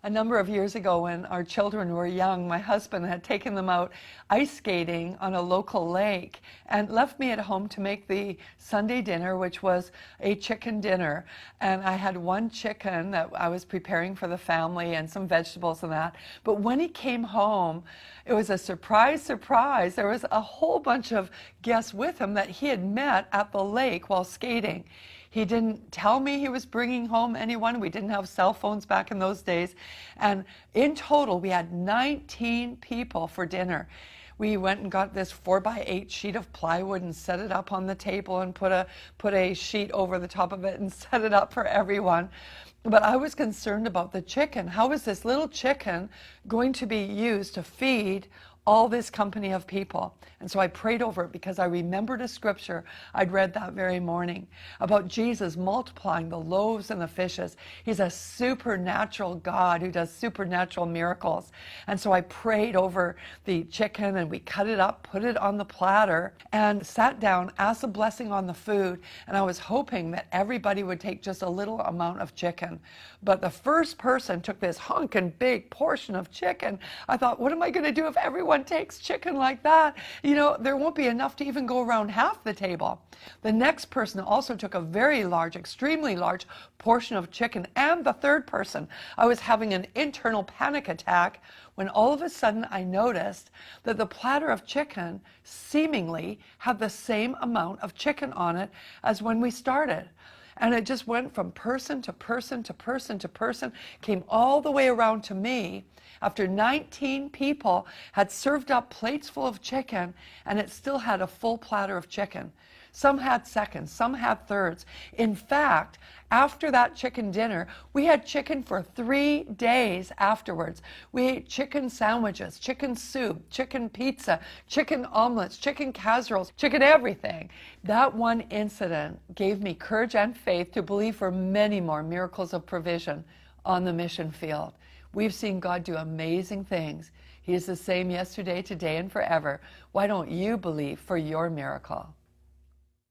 A number of years ago, when our children were young, my husband had taken them out ice skating on a local lake and left me at home to make the Sunday dinner, which was a chicken dinner. And I had one chicken that I was preparing for the family and some vegetables and that. But when he came home, it was a surprise, surprise. There was a whole bunch of guests with him that he had met at the lake while skating. He didn't tell me he was bringing home anyone. We didn't have cell phones back in those days. And in total, we had 19 people for dinner. We went and got this 4x8 sheet of plywood and set it up on the table and put a sheet over the top of it and set it up for everyone. But I was concerned about the chicken. How is this little chicken going to be used to feed all this company of people? And so I prayed over it because I remembered a scripture I'd read that very morning about Jesus multiplying the loaves and the fishes. He's a supernatural God who does supernatural miracles. And so I prayed over the chicken and we cut it up, put it on the platter, and sat down, asked a blessing on the food. And I was hoping that everybody would take just a little amount of chicken. But the first person took this hunkin' big portion of chicken. I thought, what am I going to do if everyone takes chicken like that? You know, there won't be enough to even go around half the table. The next person also took a very large, extremely large portion of chicken. And the third person, I was having an internal panic attack when all of a sudden I noticed that the platter of chicken seemingly had the same amount of chicken on it as when we started. And it just went from person to person to person to person, came all the way around to me after 19 people had served up plates full of chicken, and it still had a full platter of chicken. Some had seconds, some had thirds. In fact, after that chicken dinner, we had chicken for 3 days afterwards. We ate chicken sandwiches, chicken soup, chicken pizza, chicken omelets, chicken casseroles, chicken everything. That one incident gave me courage and faith to believe for many more miracles of provision on the mission field. We've seen God do amazing things. He is the same yesterday, today, and forever. Why don't you believe for your miracle?